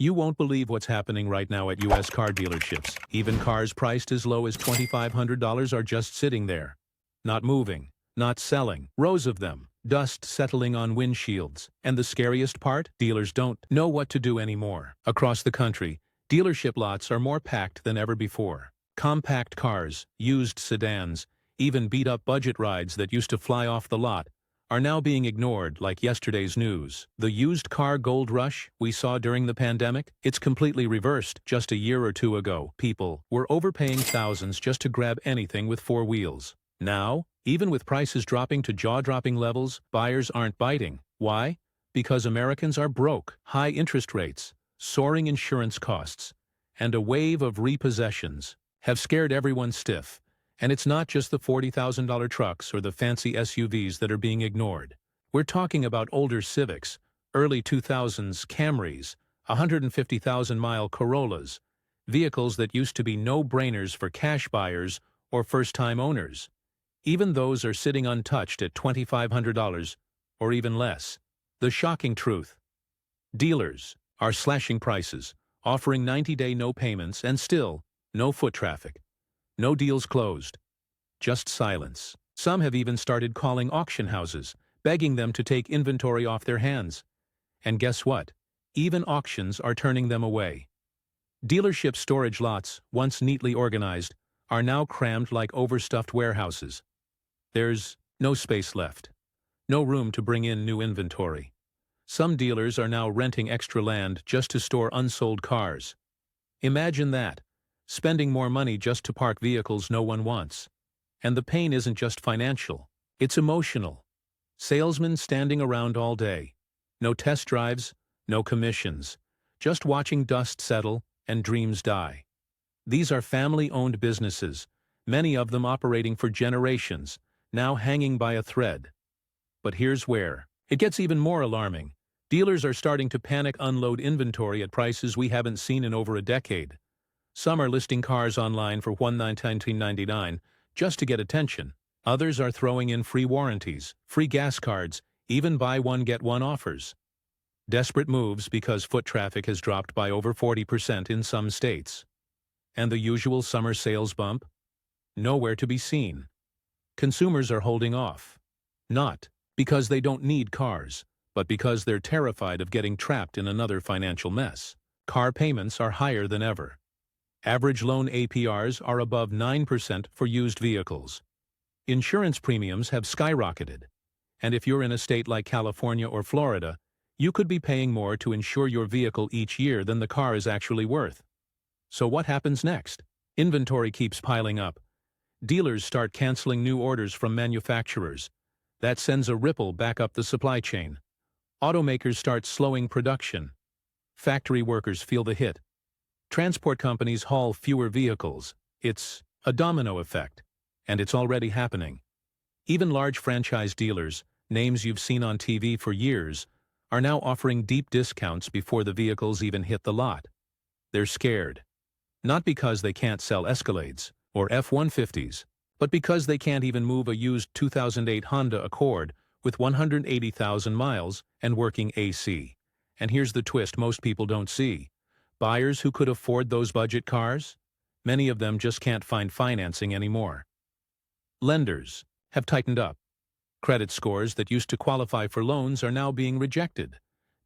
You won't believe what's happening right now at U.S. car dealerships. Even cars priced as low as $2,500 are just sitting there. Not moving, not selling, rows of them, dust settling on windshields. And the scariest part? Dealers don't know what to do anymore. Across the country, dealership lots are more packed than ever before. Compact cars, used sedans, even beat-up budget rides that used to fly off the lot are now being ignored like yesterday's news. The used car gold rush we saw during the pandemic? It's completely reversed. Just a year or two ago, people were overpaying thousands just to grab anything with four wheels. Now, even with prices dropping to jaw-dropping levels, buyers aren't biting. Why? Because Americans are broke. High interest rates, soaring insurance costs, and a wave of repossessions have scared everyone stiff. And it's not just the $40,000 trucks or the fancy SUVs that are being ignored. We're talking about older Civics, early 2000s Camrys, 150,000-mile Corollas, vehicles that used to be no-brainers for cash buyers or first-time owners. Even those are sitting untouched at $2,500 or even less. The shocking truth: dealers are slashing prices, offering 90-day no payments, and still no foot traffic. No deals closed. Just silence. Some have even started calling auction houses, begging them to take inventory off their hands. And guess what? Even auctions are turning them away. Dealership storage lots, once neatly organized, are now crammed like overstuffed warehouses. There's no space left. No room to bring in new inventory. Some dealers are now renting extra land just to store unsold cars. Imagine that. Spending more money just to park vehicles no one wants. And the pain isn't just financial, it's emotional. Salesmen standing around all day. No test drives, no commissions. Just watching dust settle and dreams die. These are family-owned businesses, many of them operating for generations, now hanging by a thread. But here's where it gets even more alarming. Dealers are starting to panic unload inventory at prices we haven't seen in over a decade. Some are listing cars online for $119.99 just to get attention. Others are throwing in free warranties, free gas cards, even buy one get one offers. Desperate moves because foot traffic has dropped by over 40% in some states. And the usual summer sales bump? Nowhere to be seen. Consumers are holding off. Not because they don't need cars, but because they're terrified of getting trapped in another financial mess. Car payments are higher than ever. Average loan APRs are above 9% for used vehicles. Insurance premiums have skyrocketed. And if you're in a state like California or Florida, you could be paying more to insure your vehicle each year than the car is actually worth. So what happens next? Inventory keeps piling up. Dealers start canceling new orders from manufacturers. That sends a ripple back up the supply chain. Automakers start slowing production. Factory workers feel the hit. Transport companies haul fewer vehicles. It's a domino effect, and it's already happening. Even large franchise dealers, names you've seen on TV for years, are now offering deep discounts before the vehicles even hit the lot. They're scared. Not because they can't sell Escalades or F-150s, but because they can't even move a used 2008 Honda Accord with 180,000 miles and working AC. And here's the twist most people don't see. Buyers who could afford those budget cars? Many of them just can't find financing anymore. Lenders have tightened up. Credit scores that used to qualify for loans are now being rejected.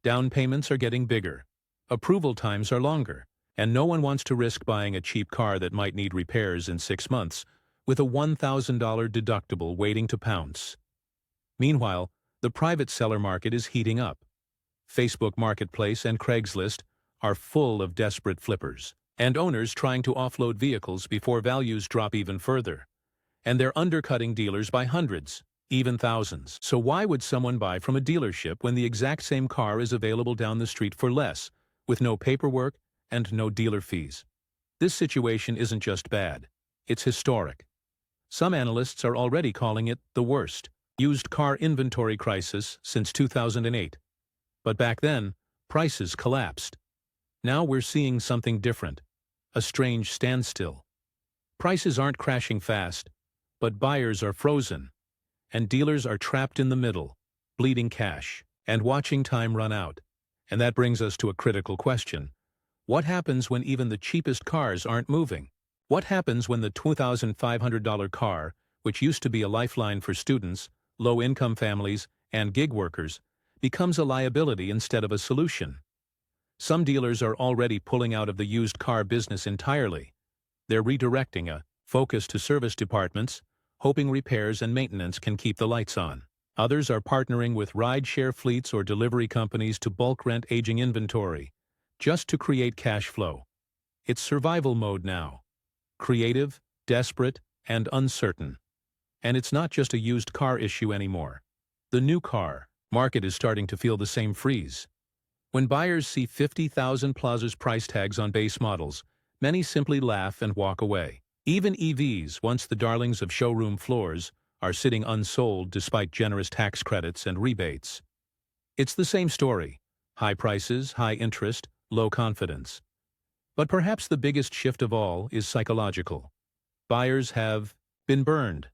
Down payments are getting bigger. Approval times are longer. And no one wants to risk buying a cheap car that might need repairs in 6 months with a $1,000 deductible waiting to pounce. Meanwhile, the private seller market is heating up. Facebook Marketplace and Craigslist are full of desperate flippers and owners trying to offload vehicles before values drop even further. And they're undercutting dealers by hundreds, even thousands. So why would someone buy from a dealership when the exact same car is available down the street for less, with no paperwork and no dealer fees? This situation isn't just bad, it's historic. Some analysts are already calling it the worst used car inventory crisis since 2008. But back then, prices collapsed. Now we're seeing something different, a strange standstill. Prices aren't crashing fast, but buyers are frozen, and dealers are trapped in the middle, bleeding cash and watching time run out. And that brings us to a critical question. What happens when even the cheapest cars aren't moving? What happens when the $2,500 car, which used to be a lifeline for students, low-income families, and gig workers, becomes a liability instead of a solution? Some dealers are already pulling out of the used car business entirely. They're redirecting a focus to service departments, hoping repairs and maintenance can keep the lights on. Others are partnering with ride-share fleets or delivery companies to bulk rent aging inventory, just to create cash flow. It's survival mode now. Creative, desperate, and uncertain. And it's not just a used car issue anymore. The new car market is starting to feel the same freeze. When buyers see 50,000+ price tags on base models, many simply laugh and walk away. Even EVs, once the darlings of showroom floors, are sitting unsold despite generous tax credits and rebates. It's the same story: high prices, high interest, low confidence. But perhaps the biggest shift of all is psychological. Buyers have been burned.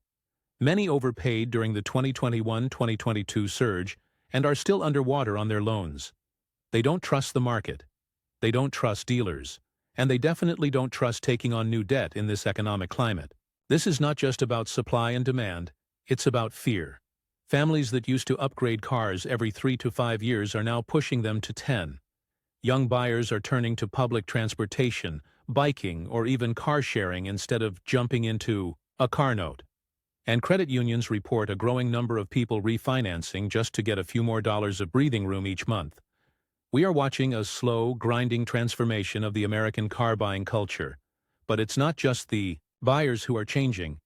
Many overpaid during the 2021-2022 surge and are still underwater on their loans. They don't trust the market. They don't trust dealers. And they definitely don't trust taking on new debt in this economic climate. This is not just about supply and demand, it's about fear. Families that used to upgrade cars every 3 to 5 years are now pushing them to 10. Young buyers are turning to public transportation, biking, or even car sharing instead of jumping into a car note. And credit unions report a growing number of people refinancing just to get a few more dollars of breathing room each month. We are watching a slow, grinding transformation of the American car-buying culture. But it's not just the buyers who are changing.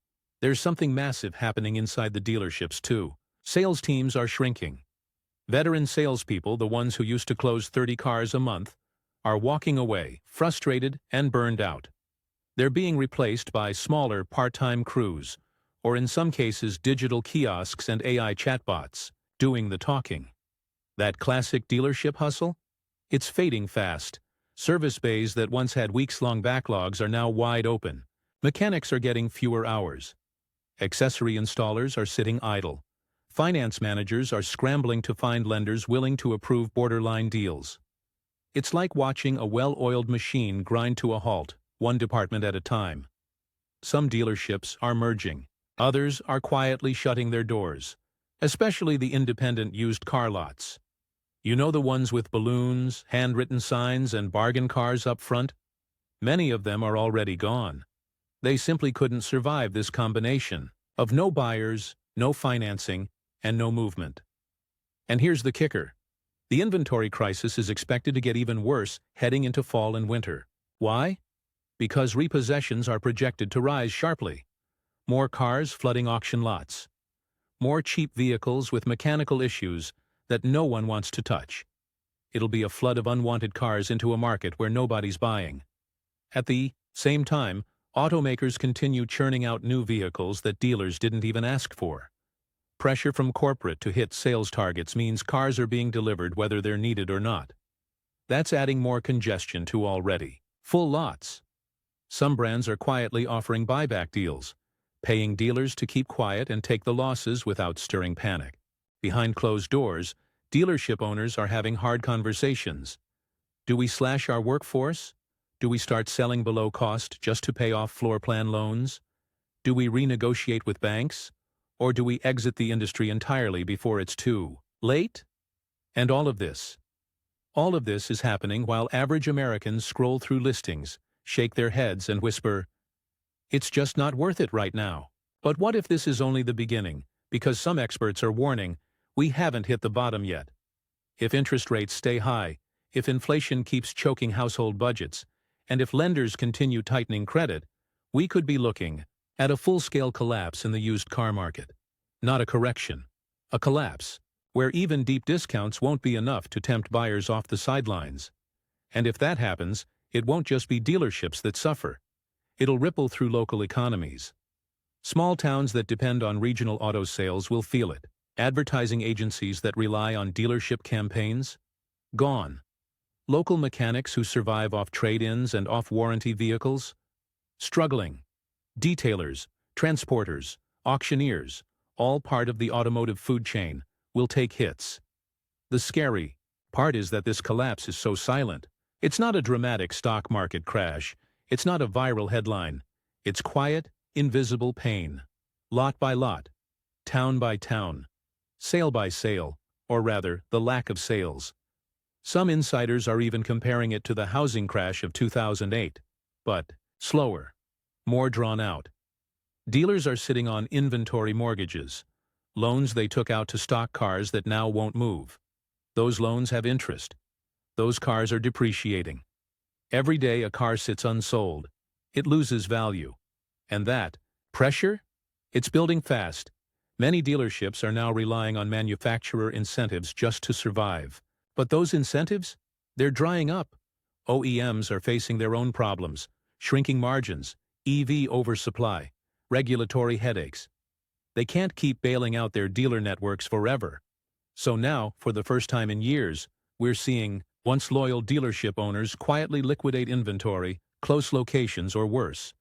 There's something massive happening inside the dealerships, too. Sales teams are shrinking. Veteran salespeople, the ones who used to close 30 cars a month, are walking away, frustrated and burned out. They're being replaced by smaller, part-time crews, or in some cases digital kiosks and AI chatbots, doing the talking. That classic dealership hustle? It's fading fast. Service bays that once had weeks-long backlogs are now wide open. Mechanics are getting fewer hours. Accessory installers are sitting idle. Finance managers are scrambling to find lenders willing to approve borderline deals. It's like watching a well-oiled machine grind to a halt, one department at a time. Some dealerships are merging. Others are quietly shutting their doors, especially the independent used car lots. You know, the ones with balloons, handwritten signs, and bargain cars up front? Many of them are already gone. They simply couldn't survive this combination of no buyers, no financing, and no movement. And here's the kicker. The inventory crisis is expected to get even worse heading into fall and winter. Why? Because repossessions are projected to rise sharply. More cars flooding auction lots. More cheap vehicles with mechanical issues that no one wants to touch. It'll be a flood of unwanted cars into a market where nobody's buying. At the same time, automakers continue churning out new vehicles that dealers didn't even ask for. Pressure from corporate to hit sales targets means cars are being delivered whether they're needed or not. That's adding more congestion to already full lots. Some brands are quietly offering buyback deals, paying dealers to keep quiet and take the losses without stirring panic. Behind closed doors, dealership owners are having hard conversations. Do we slash our workforce? Do we start selling below cost just to pay off floor plan loans? Do we renegotiate with banks? Or do we exit the industry entirely before it's too late? And all of this is happening while average Americans scroll through listings, shake their heads and whisper, "It's just not worth it right now." But what if this is only the beginning? Because some experts are warning, we haven't hit the bottom yet. If interest rates stay high, if inflation keeps choking household budgets, and if lenders continue tightening credit, we could be looking at a full-scale collapse in the used car market. Not a correction, a collapse, where even deep discounts won't be enough to tempt buyers off the sidelines. And if that happens, it won't just be dealerships that suffer. It'll ripple through local economies. Small towns that depend on regional auto sales will feel it. Advertising agencies that rely on dealership campaigns? Gone. Local mechanics who survive off trade-ins and off-warranty vehicles? Struggling. Detailers, transporters, auctioneers, all part of the automotive food chain, will take hits. The scary part is that this collapse is so silent. It's not a dramatic stock market crash. It's not a viral headline. It's quiet, invisible pain. Lot by lot, town by town, sale by sale, or rather, the lack of sales. Some insiders are even comparing it to the housing crash of 2008, but slower, more drawn out. Dealers are sitting on inventory mortgages, loans they took out to stock cars that now won't move. Those loans have interest. Those cars are depreciating. Every day a car sits unsold, it loses value. And that pressure? It's building fast. Many dealerships are now relying on manufacturer incentives just to survive. But those incentives? They're drying up. OEMs are facing their own problems, shrinking margins, EV oversupply, regulatory headaches. They can't keep bailing out their dealer networks forever. So now, for the first time in years, we're seeing once loyal dealership owners quietly liquidate inventory, close locations, or worse.